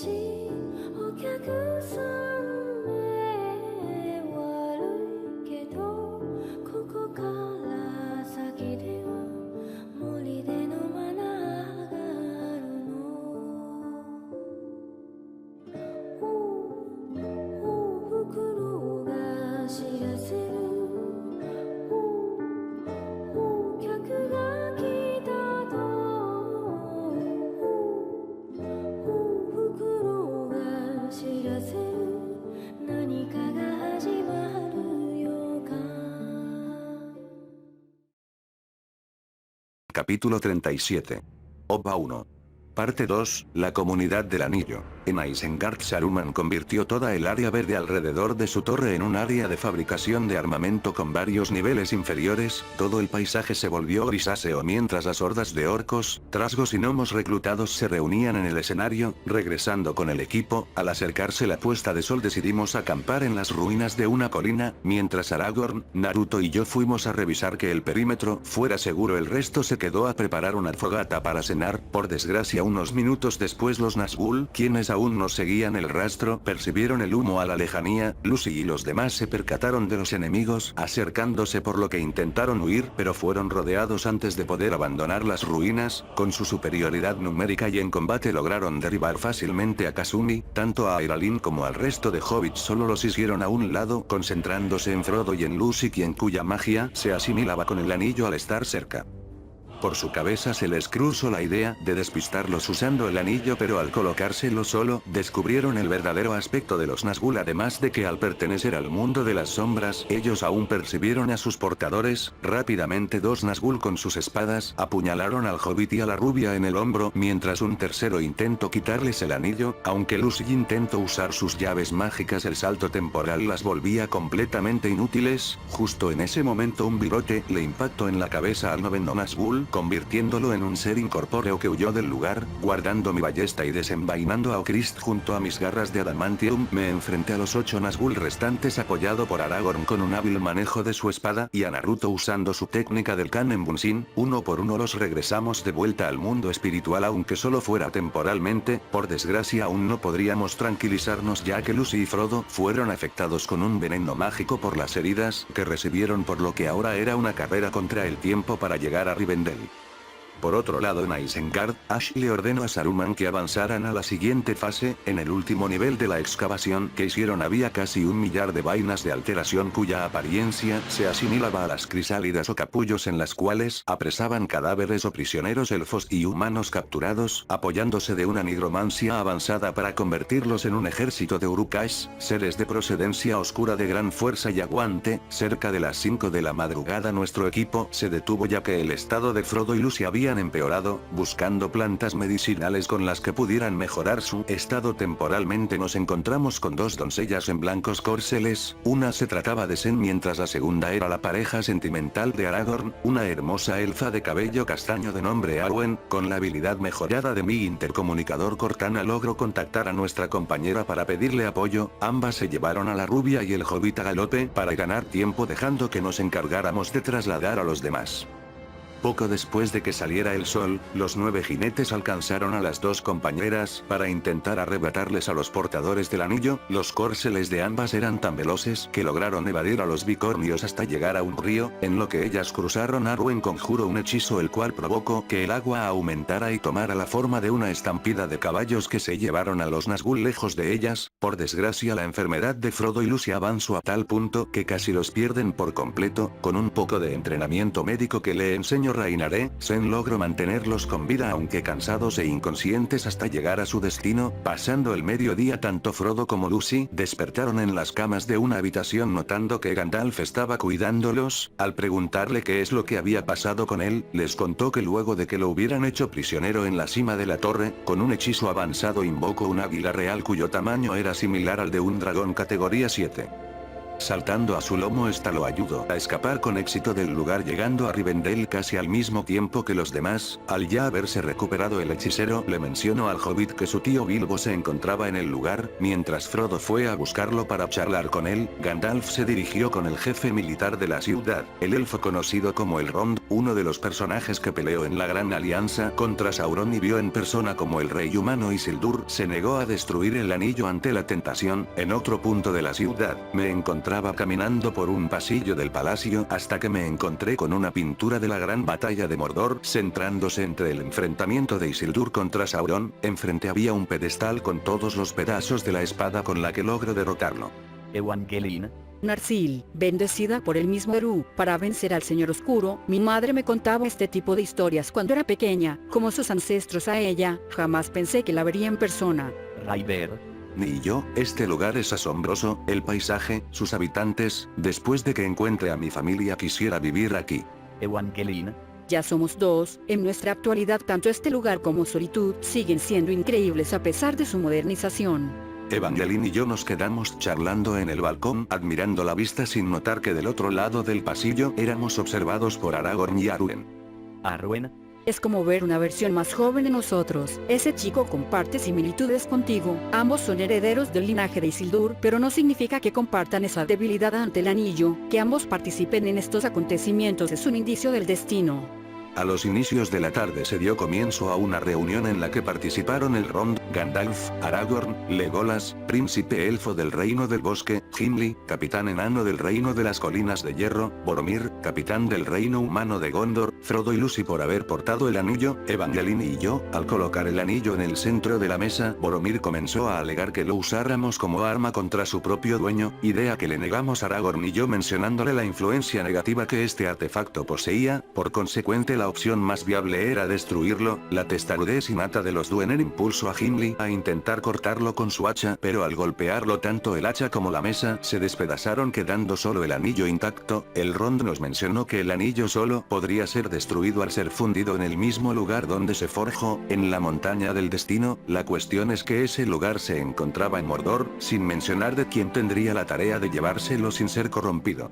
しお客さん目悪いけどここから先では森でのマナーがあるのお袋が知らせるお客が来たとお袋が知らせる何かが始まる予感 Capítulo 37. OVA 1. Parte 2, la comunidad del anillo. En Isengard Saruman convirtió toda el área verde alrededor de su torre en un área de fabricación de armamento con varios niveles inferiores, todo el paisaje se volvió grisáceo mientras las hordas de orcos, trasgos y gnomos reclutados se reunían en el escenario, regresando con el equipo, al acercarse la puesta de sol decidimos acampar en las ruinas de una colina, mientras Aragorn, Naruto y yo fuimos a revisar que el perímetro fuera seguro el resto se quedó a preparar una fogata para cenar, por desgracia unos minutos después los Nazgûl, quienes aún nos seguían el rastro, percibieron el humo a la lejanía, Lucy y los demás se percataron de los enemigos acercándose por lo que intentaron huir pero fueron rodeados antes de poder abandonar las ruinas, con su superioridad numérica y en combate lograron derribar fácilmente a Kasumi, tanto a Airalin como al resto de hobbits solo los hicieron a un lado concentrándose en Frodo y en Lucy quien cuya magia se asimilaba con el anillo al estar cerca. Por su cabeza se les cruzó la idea de despistarlos usando el anillo pero al colocárselo solo, descubrieron el verdadero aspecto de los Nazgûl además de que al pertenecer al mundo de las sombras ellos aún percibieron a sus portadores, rápidamente dos Nazgûl con sus espadas apuñalaron al hobbit y a la rubia en el hombro mientras un tercero intentó quitarles el anillo, aunque Lucy intentó usar sus llaves mágicas el salto temporal las volvía completamente inútiles, justo en ese momento un virote le impactó en la cabeza al noveno Nazgûl, convirtiéndolo en un ser incorpóreo que huyó del lugar, guardando mi ballesta y desenvainando a Ocrist junto a mis garras de adamantium, me enfrenté a los 8 Nazgûl restantes apoyado por Aragorn con un hábil manejo de su espada y a Naruto usando su técnica del Kanen Bunshin, uno por uno los regresamos de vuelta al mundo espiritual aunque solo fuera temporalmente, por desgracia aún no podríamos tranquilizarnos ya que Lucy y Frodo fueron afectados con un veneno mágico por las heridas que recibieron por lo que ahora era una carrera contra el tiempo para llegar a Rivendell. Por otro lado en Isengard, Ash le ordenó a Saruman que avanzaran a la siguiente fase, en el último nivel de la excavación que hicieron había casi 1 millar de vainas de alteración cuya apariencia se asimilaba a las crisálidas o capullos en las cuales apresaban cadáveres o prisioneros elfos y humanos capturados, apoyándose de una nigromancia avanzada para convertirlos en un ejército de Uruk-hai, seres de procedencia oscura de gran fuerza y aguante, cerca de las 5 de la madrugada nuestro equipo se detuvo ya que el estado de Frodo y Lucy había empeorado, buscando plantas medicinales con las que pudieran mejorar su estado temporalmente nos encontramos con 2 doncellas en blancos corceles, una se trataba de Sen mientras la segunda era la pareja sentimental de Aragorn, una hermosa elfa de cabello castaño de nombre Arwen, con la habilidad mejorada de mi intercomunicador Cortana logró contactar a nuestra compañera para pedirle apoyo, ambas se llevaron a la rubia y el hobbit a galope para ganar tiempo dejando que nos encargáramos de trasladar a los demás. Poco después de que saliera el sol, los 9 jinetes alcanzaron a las 2 compañeras para intentar arrebatarles a los portadores del anillo, los corceles de ambas eran tan veloces que lograron evadir a los bicornios hasta llegar a un río, en lo que ellas cruzaron Arwen conjuró un hechizo el cual provocó que el agua aumentara y tomara la forma de una estampida de caballos que se llevaron a los Nazgûl lejos de ellas, por desgracia la enfermedad de Frodo y Lucy avanzó a tal punto que casi los pierden por completo, con un poco de entrenamiento médico que le enseñó Reinaré, Sen logró mantenerlos con vida aunque cansados e inconscientes hasta llegar a su destino, pasando el mediodía tanto Frodo como Lucy despertaron en las camas de una habitación notando que Gandalf estaba cuidándolos, al preguntarle qué es lo que había pasado con él, les contó que luego de que lo hubieran hecho prisionero en la cima de la torre, con un hechizo avanzado invocó un águila real cuyo tamaño era similar al de un dragón categoría 7. Saltando a su lomo esta lo ayudó a escapar con éxito del lugar, llegando a Rivendell casi al mismo tiempo que los demás. Al ya haberse recuperado el hechicero, le mencionó al hobbit que su tío Bilbo se encontraba en el lugar. Mientras Frodo fue a buscarlo para charlar con él, Gandalf se dirigió con el jefe militar de la ciudad, el elfo conocido como Elrond, uno de los personajes que peleó en la Gran Alianza contra Sauron y vio en persona como el rey humano Isildur se negó a destruir el anillo ante la tentación. En otro punto de la ciudad, me encontraba caminando por un pasillo del palacio hasta que me encontré con una pintura de la gran batalla de Mordor centrándose entre el enfrentamiento de Isildur contra Sauron. Enfrente había un pedestal con todos los pedazos de la espada con la que logro derrotarlo. Evangeline. Narsil, bendecida por el mismo Eru, para vencer al Señor Oscuro. Mi madre me contaba este tipo de historias cuando era pequeña, como sus ancestros a ella. Jamás pensé que la vería en persona. Ryder. Ni yo, este lugar es asombroso, el paisaje, sus habitantes. Después de que encuentre a mi familia quisiera vivir aquí. Evangeline. Ya somos dos. En nuestra actualidad tanto este lugar como Solitud siguen siendo increíbles a pesar de su modernización. Evangeline y yo nos quedamos charlando en el balcón, admirando la vista sin notar que del otro lado del pasillo éramos observados por Aragorn y Arwen. Arwen. Es como ver una versión más joven de nosotros. Ese chico comparte similitudes contigo. Ambos son herederos del linaje de Isildur, pero no significa que compartan esa debilidad ante el anillo. Que ambos participen en estos acontecimientos es un indicio del destino. A los inicios de la tarde se dio comienzo a una reunión en la que participaron Elrond, Gandalf, Aragorn, Legolas, príncipe elfo del reino del bosque, Gimli, capitán enano del reino de las colinas de hierro, Boromir, capitán del reino humano de Gondor, Frodo y Lucy por haber portado el anillo, Evangeline y yo. Al colocar el anillo en el centro de la mesa, Boromir comenzó a alegar que lo usáramos como arma contra su propio dueño, idea que le negamos Aragorn y yo mencionándole la influencia negativa que este artefacto poseía. Por consecuente la opción más viable era destruirlo. La testarudez innata de los Duener impulsó a Gimli a intentar cortarlo con su hacha, pero al golpearlo tanto el hacha como la mesa se despedazaron quedando solo el anillo intacto. Elrond nos mencionó que el anillo solo podría ser destruido al ser fundido en el mismo lugar donde se forjó, en la montaña del destino. La cuestión es que ese lugar se encontraba en Mordor, sin mencionar de quién tendría la tarea de llevárselo sin ser corrompido.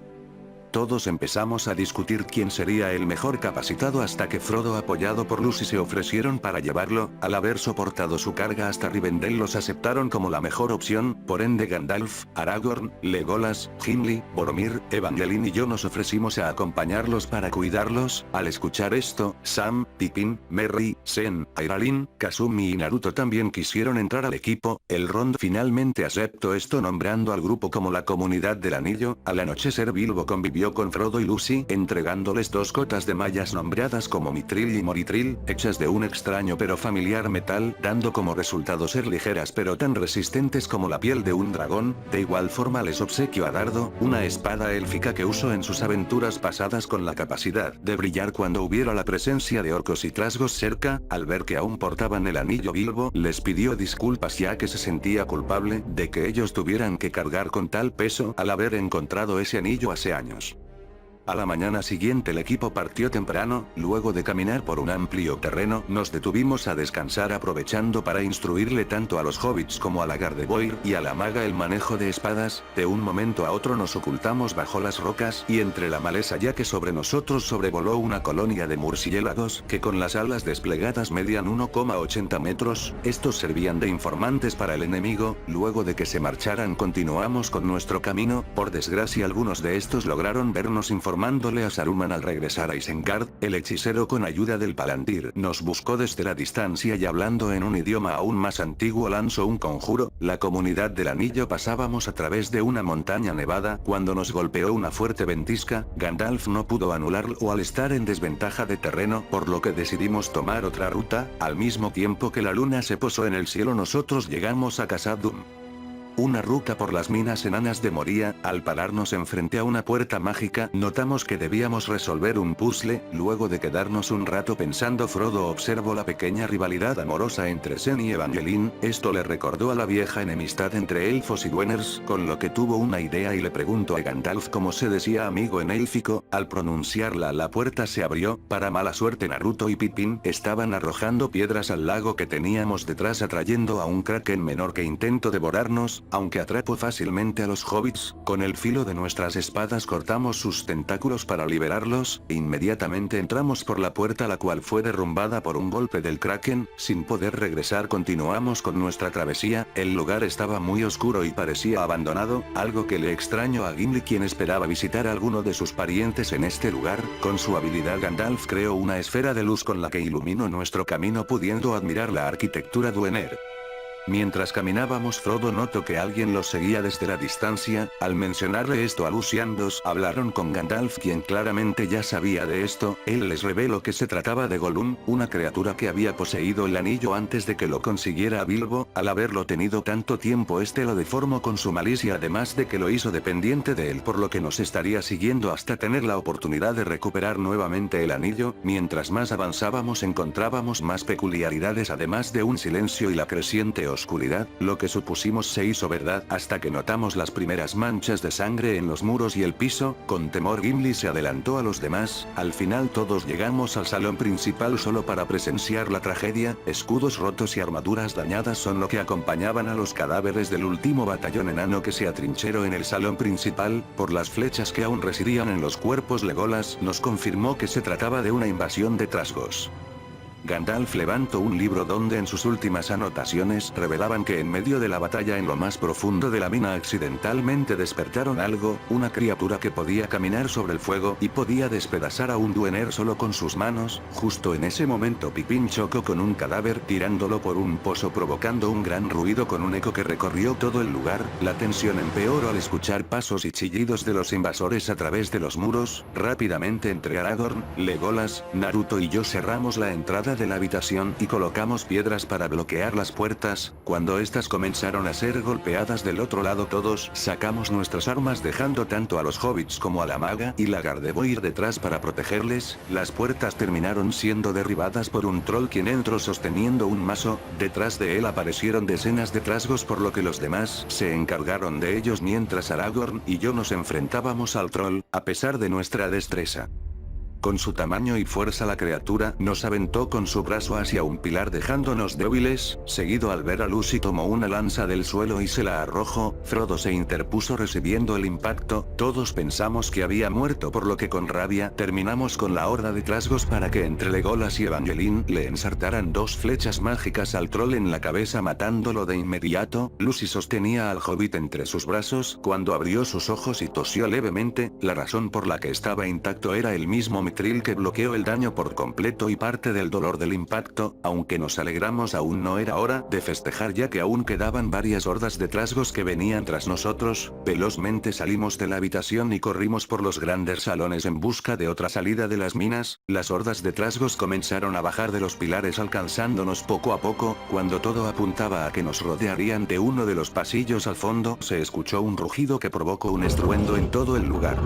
Todos empezamos a discutir quién sería el mejor capacitado hasta que Frodo apoyado por Lucy se ofrecieron para llevarlo. Al haber soportado su carga hasta Rivendell los aceptaron como la mejor opción. Por ende Gandalf, Aragorn, Legolas, Gimli, Boromir, Evangeline y yo nos ofrecimos a acompañarlos para cuidarlos. Al escuchar esto, Sam, Pippin, Merry, Sen, Airalin, Kasumi y Naruto también quisieron entrar al equipo. Elrond finalmente aceptó esto nombrando al grupo como la Comunidad del Anillo. Al anochecer Bilbo convivió con Frodo y Lucy, entregándoles 2 cotas de mallas nombradas como Mithril y Morithril, hechas de un extraño pero familiar metal, dando como resultado ser ligeras pero tan resistentes como la piel de un dragón. De igual forma les obsequio a Dardo, una espada élfica que usó en sus aventuras pasadas con la capacidad de brillar cuando hubiera la presencia de orcos y trasgos cerca. Al ver que aún portaban el anillo, Bilbo les pidió disculpas ya que se sentía culpable de que ellos tuvieran que cargar con tal peso al haber encontrado ese anillo hace años. A la mañana siguiente el equipo partió temprano. Luego de caminar por un amplio terreno, nos detuvimos a descansar aprovechando para instruirle tanto a los hobbits como a la Gardevoir y a la maga el manejo de espadas. De un momento a otro nos ocultamos bajo las rocas y entre la maleza ya que sobre nosotros sobrevoló una colonia de murciélagos que con las alas desplegadas medían 1,80 metros. Estos servían de informantes para el enemigo. Luego de que se marcharan continuamos con nuestro camino. Por desgracia algunos de estos lograron vernos informándole a Saruman al regresar a Isengard. El hechicero con ayuda del Palantir nos buscó desde la distancia y hablando en un idioma aún más antiguo lanzó un conjuro. La Comunidad del Anillo pasábamos a través de una montaña nevada cuando nos golpeó una fuerte ventisca. Gandalf no pudo anularlo al estar en desventaja de terreno, por lo que decidimos tomar otra ruta. Al mismo tiempo que la luna se posó en el cielo nosotros llegamos a Khazad-dûm. Una ruta por las minas enanas de Moria. Al pararnos enfrente a una puerta mágica, notamos que debíamos resolver un puzzle. Luego de quedarnos un rato pensando, Frodo observó la pequeña rivalidad amorosa entre Sen y Evangeline. Esto le recordó a la vieja enemistad entre elfos y dueners, con lo que tuvo una idea y le preguntó a Gandalf cómo se decía amigo en élfico. Al pronunciarla la puerta se abrió. Para mala suerte Naruto y Pippin estaban arrojando piedras al lago que teníamos detrás atrayendo a un kraken menor que intentó devorarnos. Aunque atrapó fácilmente a los hobbits, con el filo de nuestras espadas cortamos sus tentáculos para liberarlos, e inmediatamente entramos por la puerta, la cual fue derrumbada por un golpe del kraken. Sin poder regresar continuamos con nuestra travesía. El lugar estaba muy oscuro y parecía abandonado, algo que le extrañó a Gimli, quien esperaba visitar a alguno de sus parientes en este lugar. Con su habilidad Gandalf creó una esfera de luz con la que iluminó nuestro camino, pudiendo admirar la arquitectura Duener. Mientras caminábamos, Frodo notó que alguien los seguía desde la distancia. Al mencionarle esto a Lucian, dos hablaron con Gandalf, quien claramente ya sabía de esto. Él les reveló que se trataba de Gollum, una criatura que había poseído el anillo antes de que lo consiguiera Bilbo. Al haberlo tenido tanto tiempo, este lo deformó con su malicia, además de que lo hizo dependiente de él, por lo que nos estaría siguiendo hasta tener la oportunidad de recuperar nuevamente el anillo. Mientras más avanzábamos encontrábamos más peculiaridades, además de un silencio y la creciente oscuridad. Lo que supusimos se hizo verdad, hasta que notamos las primeras manchas de sangre en los muros y el piso. Con temor Gimli se adelantó a los demás. Al final todos llegamos al salón principal solo para presenciar la tragedia. Escudos rotos y armaduras dañadas son lo que acompañaban a los cadáveres del último batallón enano que se atrincheró en el salón principal. Por las flechas que aún residían en los cuerpos, Legolas nos confirmó que se trataba de una invasión de trasgos. Gandalf levantó un libro donde en sus últimas anotaciones revelaban que en medio de la batalla en lo más profundo de la mina accidentalmente despertaron algo, una criatura que podía caminar sobre el fuego y podía despedazar a un Duener solo con sus manos. Justo en ese momento Pippin chocó con un cadáver tirándolo por un pozo, provocando un gran ruido con un eco que recorrió todo el lugar. La tensión empeoró al escuchar pasos y chillidos de los invasores a través de los muros. Rápidamente entre Aragorn, Legolas, Naruto y yo cerramos la entrada de la habitación y colocamos piedras para bloquear las puertas. Cuando estas comenzaron a ser golpeadas del otro lado, todos sacamos nuestras armas, dejando tanto a los hobbits como a la maga y la Gardevoir detrás para protegerles. Las puertas terminaron siendo derribadas por un troll, quien entró sosteniendo un mazo. Detrás de él aparecieron decenas de trasgos, por lo que los demás se encargaron de ellos mientras Aragorn y yo nos enfrentábamos al troll, a pesar de nuestra destreza. Con su tamaño y fuerza, la criatura nos aventó con su brazo hacia un pilar, dejándonos débiles. Seguido, al ver a Lucy, tomó una lanza del suelo y se la arrojó. Frodo se interpuso recibiendo el impacto. Todos pensamos que había muerto, por lo que con rabia terminamos con la horda de trasgos para que entre Legolas y Evangeline le ensartaran dos flechas mágicas al troll en la cabeza, matándolo de inmediato. Lucy sostenía al hobbit entre sus brazos cuando abrió sus ojos y tosió levemente. La razón por la que estaba intacto era el mismo mitril que bloqueó el daño por completo y parte del dolor del impacto. Aunque nos alegramos, aún no era hora de festejar, ya que aún quedaban varias hordas de trasgos que venían tras nosotros. Velozmente salimos de la habitación y corrimos por los grandes salones en busca de otra salida de las minas. Las hordas de trasgos comenzaron a bajar de los pilares, alcanzándonos poco a poco. Cuando todo apuntaba a que nos rodearían, de uno de los pasillos al fondo se escuchó un rugido que provocó un estruendo en todo el lugar.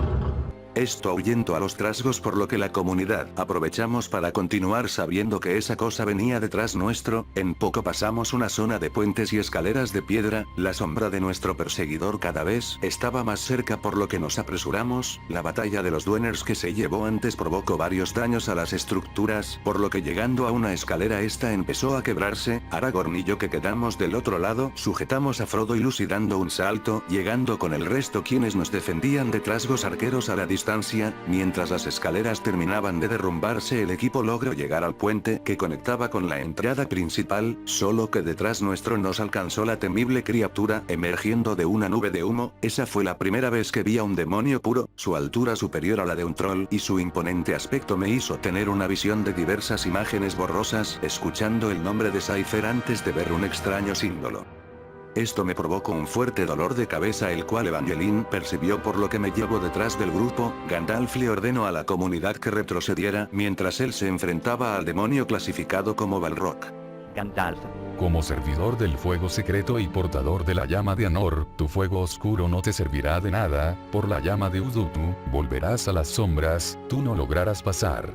Esto ahuyentó a los trasgos, por lo que la comunidad aprovechamos para continuar sabiendo que esa cosa venía detrás nuestro. En poco pasamos una zona de puentes y escaleras de piedra. La sombra de nuestro perseguidor cada vez estaba más cerca, por lo que nos apresuramos. La batalla de los Dueners que se llevó antes provocó varios daños a las estructuras, por lo que llegando a una escalera, esta empezó a quebrarse. Aragorn y yo, que quedamos del otro lado, sujetamos a Frodo y Lucy dando un salto, llegando con el resto, quienes nos defendían de trasgos arqueros a la distancia. Mientras las escaleras terminaban de derrumbarse, el equipo logró llegar al puente que conectaba con la entrada principal, solo que detrás nuestro nos alcanzó la temible criatura, emergiendo de una nube de humo. Esa fue la primera vez que vi a un demonio puro. Su altura superior a la de un troll y su imponente aspecto me hizo tener una visión de diversas imágenes borrosas, escuchando el nombre de Cypher antes de ver un extraño símbolo. Esto me provocó un fuerte dolor de cabeza, el cual Evangeline percibió, por lo que me llevó detrás del grupo. Gandalf le ordenó a la comunidad que retrocediera mientras él se enfrentaba al demonio clasificado como Balrog. Gandalf. Como servidor del fuego secreto y portador de la llama de Anor, tu fuego oscuro no te servirá de nada. Por la llama de Udutu, volverás a las sombras, tú no lograrás pasar.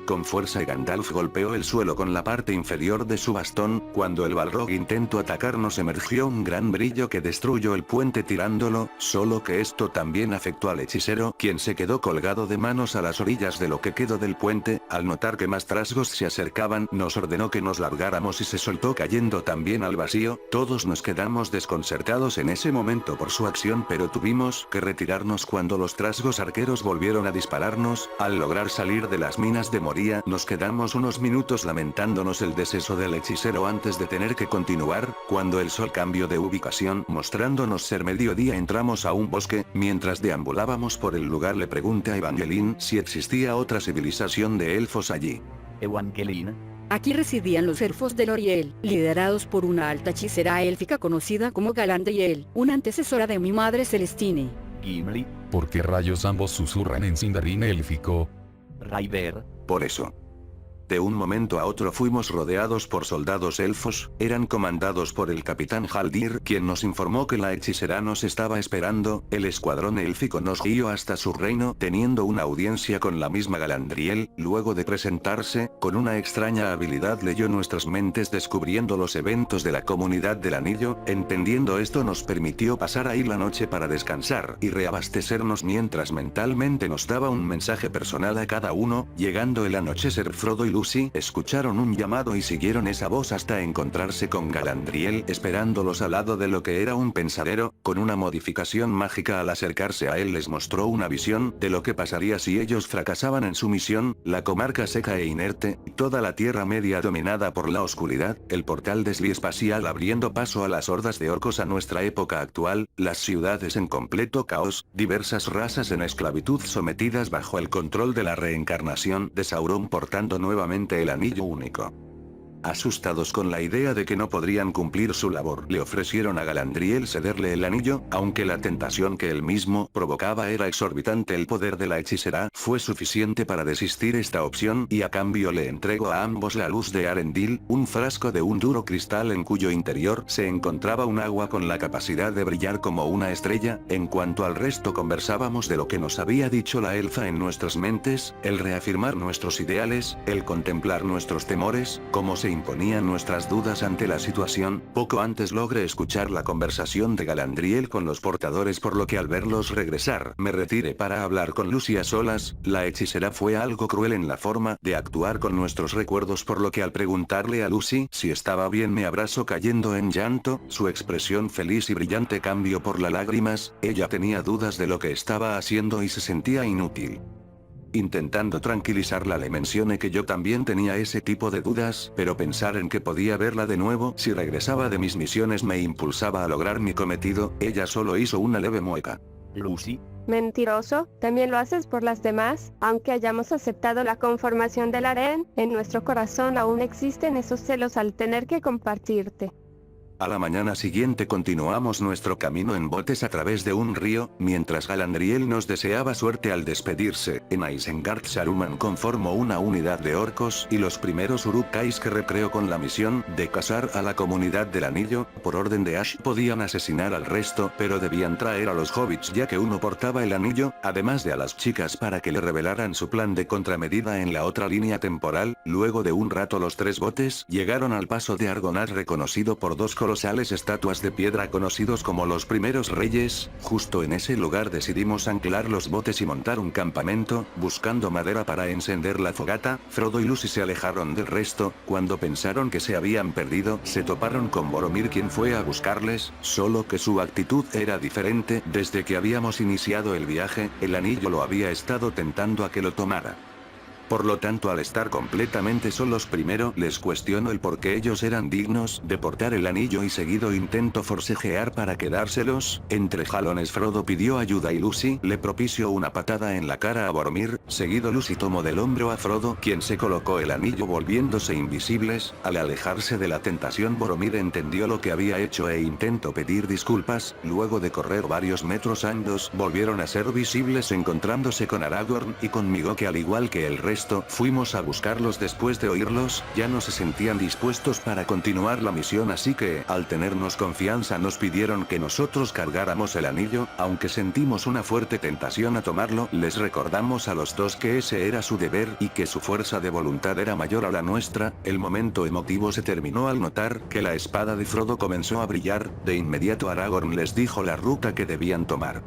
con fuerza y Gandalf golpeó el suelo con la parte inferior de su bastón. Cuando el Balrog intentó atacarnos emergió un gran brillo que destruyó el puente tirándolo, solo que esto también afectó al hechicero, quien se quedó colgado de manos a las orillas de lo que quedó del puente. Al notar que más trasgos se acercaban, nos ordenó que nos largáramos y se soltó cayendo también al vacío. Todos nos quedamos desconcertados en ese momento por su acción, pero tuvimos que retirarnos cuando los trasgos arqueros volvieron a dispararnos. Al lograr salir de las minas de Moria, nos quedamos unos minutos lamentándonos el deceso del hechicero antes de tener que continuar. Cuando el sol cambió de ubicación, mostrándonos ser mediodía, entramos a un bosque. Mientras deambulábamos por el lugar le pregunté a Evangeline si existía otra civilización de elfos allí. Evangeline. Aquí residían los elfos de Loriel, liderados por una alta hechicera élfica conocida como Galadriel, una antecesora de mi madre Celestine. Gimli. ¿Por qué rayos ambos susurran en Sindarin élfico? Ryder. Por eso. De un momento a otro fuimos rodeados por soldados elfos, eran comandados por el capitán Haldir, quien nos informó que la hechicera nos estaba esperando. El escuadrón élfico nos guió hasta su reino, teniendo una audiencia con la misma Galadriel. Luego de presentarse, con una extraña habilidad leyó nuestras mentes descubriendo los eventos de la comunidad del anillo. Entendiendo esto nos permitió pasar ahí la noche para descansar y reabastecernos mientras mentalmente nos daba un mensaje personal a cada uno. Llegando el anochecer, Frodo y Lucy escucharon un llamado y siguieron esa voz hasta encontrarse con Galadriel esperándolos al lado de lo que era un pensadero. Con una modificación mágica al acercarse a él les mostró una visión de lo que pasaría si ellos fracasaban en su misión, la comarca seca e inerte, toda la Tierra Media dominada por la oscuridad, el portal desbiespacial abriendo paso a las hordas de orcos a nuestra época actual, las ciudades en completo caos, diversas razas en esclavitud sometidas bajo el control de la reencarnación de Sauron portando nuevamente el anillo único. Asustados con la idea de que no podrían cumplir su labor, le ofrecieron a Galadriel cederle el anillo, aunque la tentación que él mismo provocaba era exorbitante. El poder de la hechicera fue suficiente para desistir esta opción y a cambio le entregó a ambos la luz de Arendil, un frasco de un duro cristal en cuyo interior se encontraba un agua con la capacidad de brillar como una estrella. En cuanto al resto conversábamos de lo que nos había dicho la elfa en nuestras mentes, el reafirmar nuestros ideales, el contemplar nuestros temores, cómo se imponían nuestras dudas ante la situación. Poco antes logré escuchar la conversación de Galadriel con los portadores, por lo que al verlos regresar, me retiré para hablar con Lucy a solas. La hechicera fue algo cruel en la forma de actuar con nuestros recuerdos, por lo que al preguntarle a Lucy si estaba bien me abrazó cayendo en llanto. Su expresión feliz y brillante cambió por las lágrimas. Ella tenía dudas de lo que estaba haciendo y se sentía inútil. Intentando tranquilizarla le mencioné que yo también tenía ese tipo de dudas, pero pensar en que podía verla de nuevo si regresaba de mis misiones me impulsaba a lograr mi cometido. Ella solo hizo una leve mueca. Lucy. Mentiroso, también lo haces por las demás. Aunque hayamos aceptado la conformación del harén, en nuestro corazón aún existen esos celos al tener que compartirte. A la mañana siguiente continuamos nuestro camino en botes a través de un río, mientras Galadriel nos deseaba suerte al despedirse. En Isengard Saruman conformó una unidad de orcos y los primeros Uruk-hais que recreó con la misión de cazar a la comunidad del anillo. Por orden de Ash podían asesinar al resto, pero debían traer a los hobbits ya que uno portaba el anillo, además de a las chicas para que le revelaran su plan de contramedida en la otra línea temporal. Luego de un rato los tres botes llegaron al paso de Argonath, reconocido por dos colosales estatuas de piedra conocidos como los primeros reyes. Justo en ese lugar decidimos anclar los botes y montar un campamento, buscando madera para encender la fogata. Frodo y Lucy se alejaron del resto. Cuando pensaron que se habían perdido, se toparon con Boromir, quien fue a buscarles, solo que su actitud era diferente. Desde que habíamos iniciado el viaje, el anillo lo había estado tentando a que lo tomara. Por lo tanto, al estar completamente solos, primero les cuestiono el por qué ellos eran dignos de portar el anillo y seguido intento forcejear para quedárselos. Entre jalones Frodo pidió ayuda y Lucy le propició una patada en la cara a Boromir. Seguido Lucy tomó del hombro a Frodo, quien se colocó el anillo volviéndose invisibles. Al alejarse de la tentación, Boromir entendió lo que había hecho e intentó pedir disculpas. Luego de correr varios metros ambos volvieron a ser visibles, encontrándose con Aragorn y conmigo, que al igual que el resto resto fuimos a buscarlos después de oírlos, ya no se sentían dispuestos para continuar la misión, así que, al tenernos confianza, nos pidieron que nosotros cargáramos el anillo, aunque sentimos una fuerte tentación a tomarlo. Les recordamos a los dos que ese era su deber y que su fuerza de voluntad era mayor a la nuestra. El momento emotivo se terminó al notar que la espada de Frodo comenzó a brillar. De inmediato Aragorn les dijo la ruta que debían tomar.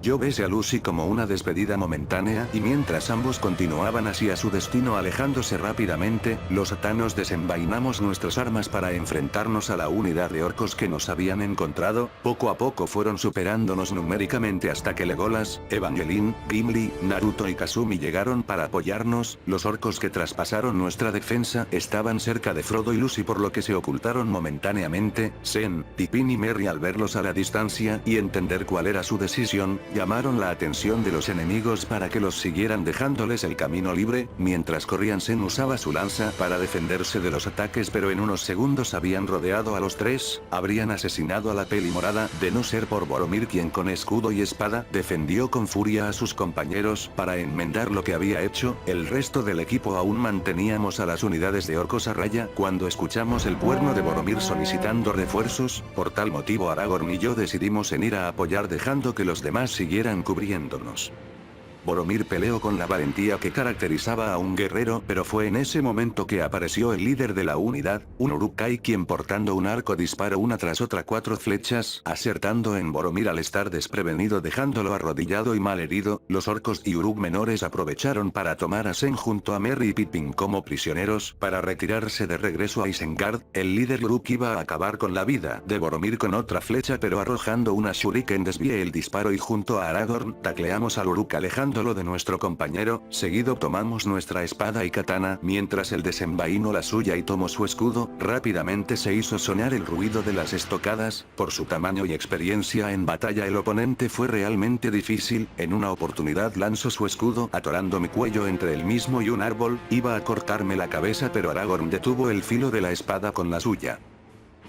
Yo besé a Lucy como una despedida momentánea, y mientras ambos continuaban hacia su destino alejándose rápidamente, los atanos desenvainamos nuestras armas para enfrentarnos a la unidad de orcos que nos habían encontrado. Poco a poco fueron superándonos numéricamente hasta que Legolas, Evangeline, Gimli, Naruto y Kasumi llegaron para apoyarnos. Los orcos que traspasaron nuestra defensa estaban cerca de Frodo y Lucy, por lo que se ocultaron momentáneamente. Sen, Pippin y Merry, al verlos a la distancia y entender cuál era su decisión, llamaron la atención de los enemigos para que los siguieran dejándoles el camino libre. Mientras corrían, Sen usaba su lanza para defenderse de los ataques, pero en unos segundos habían rodeado a los tres. Habrían asesinado a la peli morada, de no ser por Boromir, quien con escudo y espada defendió con furia a sus compañeros. Para enmendar lo que había hecho, el resto del equipo aún manteníamos a las unidades de orcos a raya cuando escuchamos el cuerno de Boromir solicitando refuerzos. Por tal motivo Aragorn y yo decidimos en ir a apoyar, dejando que los demás siguieran cubriéndonos. Boromir peleó con la valentía que caracterizaba a un guerrero, pero fue en ese momento que apareció el líder de la unidad, un Uruk-hai, quien portando un arco disparó una tras otra 4 flechas, acertando en Boromir al estar desprevenido, dejándolo arrodillado y malherido. Los orcos y Uruk menores aprovecharon para tomar a Sen junto a Merry y Pippin como prisioneros, para retirarse de regreso a Isengard. El líder Uruk iba a acabar con la vida de Boromir con otra flecha, pero arrojando una shuriken desvié el disparo y junto a Aragorn tacleamos al Uruk alejando de nuestro compañero. Seguido tomamos nuestra espada y katana, mientras él desenvainó la suya y tomó su escudo. Rápidamente se hizo sonar el ruido de las estocadas. Por su tamaño y experiencia en batalla, el oponente fue realmente difícil. En una oportunidad lanzó su escudo atorando mi cuello entre el mismo y un árbol. Iba a cortarme la cabeza, pero Aragorn detuvo el filo de la espada con la suya.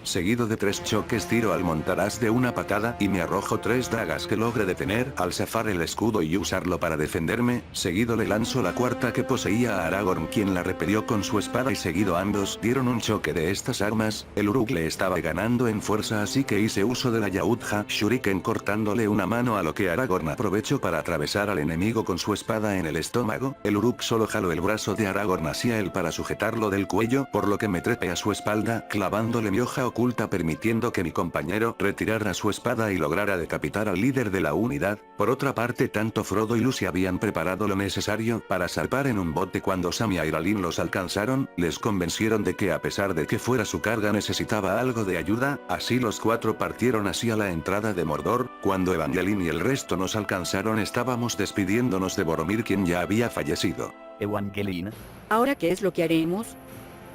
Seguido de 3 choques tiro al montaraz de una patada y me arrojo 3 dagas que logré detener al zafar el escudo y usarlo para defenderme. Seguido le lanzo la cuarta que poseía a Aragorn, quien la repelió con su espada, y seguido ambos dieron un choque de estas armas. El Uruk le estaba ganando en fuerza, así que hice uso de la Yautja Shuriken cortándole una mano, a lo que Aragorn aprovechó para atravesar al enemigo con su espada en el estómago. El Uruk solo jaló el brazo de Aragorn hacia él para sujetarlo del cuello, por lo que me trepé a su espalda clavándole mi hoja oculta, permitiendo que mi compañero retirara su espada y lograra decapitar al líder de la unidad. Por otra parte, tanto Frodo y Lucy habían preparado lo necesario para salvar en un bote. Cuando Sam y Airaline los alcanzaron, les convencieron de que a pesar de que fuera su carga necesitaba algo de ayuda. Así los 4 partieron hacia la entrada de Mordor. Cuando Evangeline y el resto nos alcanzaron, estábamos despidiéndonos de Boromir, quien ya había fallecido. Evangeline, ¿Ahora qué es lo que haremos?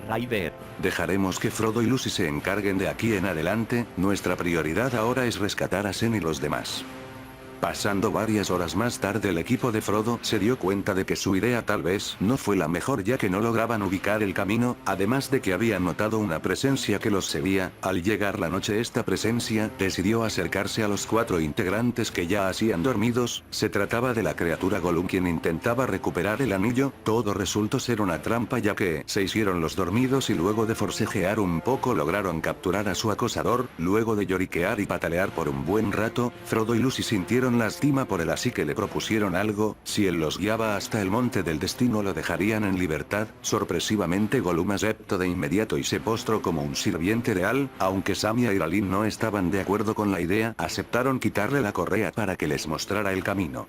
Ryder, Dejaremos que Frodo y Lucy se encarguen de aquí en adelante. Nuestra prioridad ahora es rescatar a Sen y los demás. Pasando varias horas más tarde, el equipo de Frodo se dio cuenta de que su idea tal vez no fue la mejor, ya que no lograban ubicar el camino, además de que habían notado una presencia que los seguía. Al llegar la noche, esta presencia decidió acercarse a los 4 integrantes que ya hacían dormidos. Se trataba de la criatura Gollum, quien intentaba recuperar el anillo. Todo resultó ser una trampa, ya que se hicieron los dormidos y luego de forcejear un poco lograron capturar a su acosador. Luego de lloriquear y patalear por un buen rato, Frodo y Lucy sintieron lástima por él, así que le propusieron algo. Si él los guiaba hasta el monte del destino, lo dejarían en libertad. Sorpresivamente, Gollum aceptó de inmediato y se postró como un sirviente leal. Aunque Sam y Airaline no estaban de acuerdo con la idea, aceptaron quitarle la correa para que les mostrara el camino.